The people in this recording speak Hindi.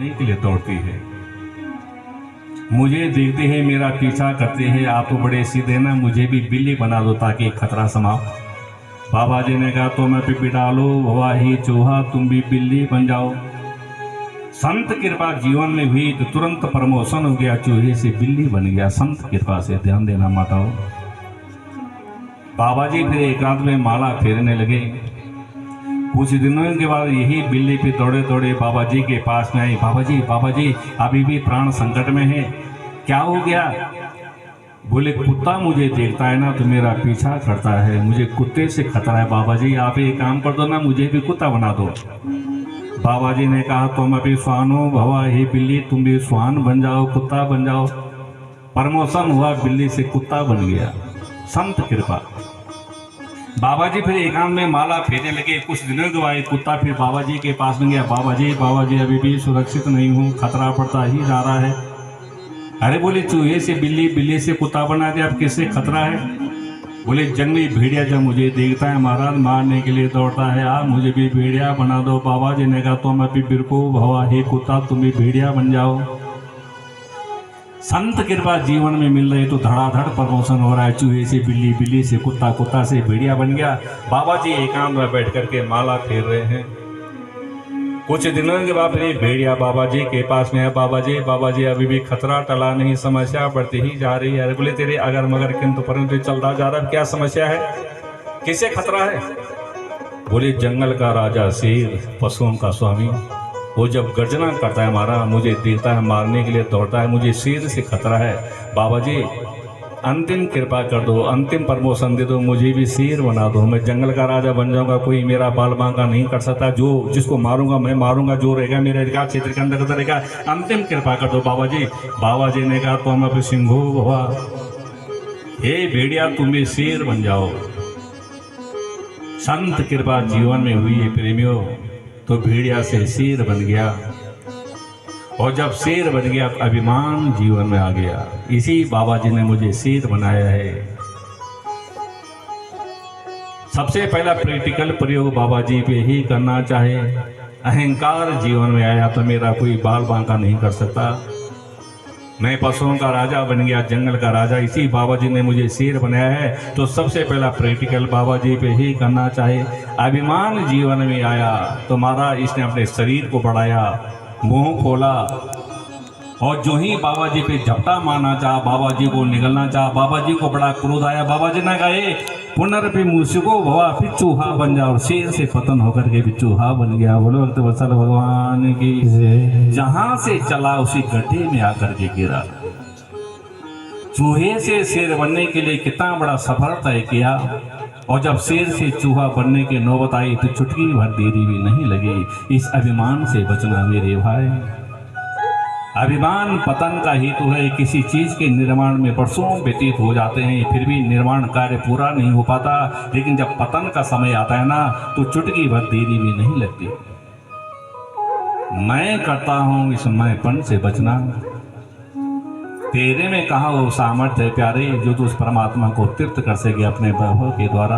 के लिए दौड़ती है, मुझे देखते हैं, मेरा पीछा करते हैं। आप तो बड़े सीधे ना, मुझे भी बिल्ली बना दो ताकि खतरा समाओ। बाबा जी ने कहा तो मैं पिपी डालो भवा ही चूहा, तुम भी बिल्ली बन जाओ। संत कृपा जीवन में हुई तो तुरंत प्रमोशन हो गया, चूहे से बिल्ली बन गया। संत कृपा से ध्यान देना माताओं। बाबा जी फिर एकांत में माला फेरने लगे। कुछ दिनों के बाद यही बिल्ली पे दौड़े दौड़े बाबा जी के पास में आई। बाबा जी अभी भी प्राण संकट में है, क्या हो गया? बोले कुत्ता मुझे देखता है ना तो मेरा पीछा करता है, मुझे कुत्ते से खतरा है। बाबा जी आप एक काम कर दो ना, मुझे भी कुत्ता बना दो। बाबा जी ने कहा तुम अभी स्वानो भवा, हे बिल्ली तुम भी स्वान बन जाओ, कुत्ता बन जाओ। प्रमोशन हुआ, बिल्ली से कुत्ता बन गया। संत कृपा। बाबा जी फिर एकांत में माला फेरने लगे। कुछ दिनों के बाद कुत्ता फिर बाबा जी के पास में गया। बाबा जी अभी भी सुरक्षित नहीं हूँ, खतरा पड़ता ही जा रहा है। अरे बोले चूहे से बिल्ली, बिल्ली से कुत्ता बना दिया, अब किससे खतरा है? बोले जंगली भेड़िया जब मुझे देखता है महाराज मारने के लिए दौड़ता है, आप मुझे भी भेड़िया बना दो। बाबा जी ने कहा तुम अभी बिरको भवा, हे कुत्ता तुम भी भेड़िया बन जाओ। संत कृपा जीवन में मिल रही तो धड़ाधड़ प्रमोशन हो रहा है। चूहे से बिल्ली, बिल्ली से कुत्ता, कुत्ता से भेड़िया बन गया। बाबा जी एकांत में बैठ करके माला फेर रहे हैं। कुछ दिनों के बाद फिर भेड़िया बाबा जी के पास में है। बाबा जी अभी भी खतरा टला नहीं, समस्या बढ़ती ही जा रही है। बोले तेरे अगर मगर किंतु परंतु चलता जा रहा है, क्या समस्या है, किससे खतरा है? बोले जंगल का राजा शेर, पशुओं का स्वामी, वो जब गर्जना करता है हमारा, मुझे देखता है मारने के लिए दौड़ता है, मुझे शेर से खतरा है। बाबा जी अंतिम कृपा कर दो, अंतिम प्रमोशन दे दो, मुझे भी शेर बना दो, मैं जंगल का राजा बन जाऊंगा, कोई मेरा बाल बांका नहीं कर सकता, जो जिसको मारूंगा मैं मारूंगा, जो रहेगा मेरे अधिकार क्षेत्र के अंदर रहेगा। अंतिम कृपा कर दो बाबा जी। बाबा जी ने कहा तो हम अभी सिंहो हुआ, हे भेड़िया तुम भी शेर बन जाओ। संत कृपा जीवन में हुई है प्रेमियों, तो भेड़िया से शेर बन गया। और जब शेर बन गया तो अभिमान जीवन में आ गया, इसी बाबा जी ने मुझे शेर बनाया है। सबसे पहला प्रैक्टिकल प्रयोग बाबा जी पे ही करना चाहे। अहंकार जीवन में आया तो मेरा कोई बाल बांका नहीं कर सकता, मैं पशुओं का राजा बन गया, जंगल का राजा, इसी बाबा जी ने मुझे शेर बनाया है। तो सबसे पहला प्रैक्टिकल बाबा जी पे ही करना चाहे। अभिमान जीवन में आया तो महाराज इसने अपने शरीर को बढ़ाया, मुंह खोला, और जो ही बाबा जी पे झपटा मारना चाहा, बाबा जी को निगलना चाहा, बाबा जी को बड़ा क्रोध आया। बाबा जी ने कहा पुनर्पि मूषिको भवा, फिर चूहा बन जाओ। शेर से पतन होकर के भी चूहा बन गया। बोलो भक्त वत्सल भगवान की। जहां से चला उसी गड्ढे में आकर के गिरा। चूहे से शेर बनने के लिए कितना बड़ा सफर तय किया, और जब शेर से चूहा बनने की नौबत आई तो चुटकी भर देरी भी नहीं लगी। इस अभिमान से बचना मेरे भाई। अभिमान पतन का हेतु है। किसी चीज के निर्माण में वर्षों व्यतीत हो जाते हैं, फिर भी निर्माण कार्य पूरा नहीं हो पाता, लेकिन जब पतन का समय आता है ना तो चुटकी भर देरी भी नहीं लगती। मैं करता हूं इस मैंपन से बचना, तेरे में कहा वो सामर्थ्य है प्यारे, जो तू उस परमात्मा को तृप्त कर सके अपने वैभव के द्वारा।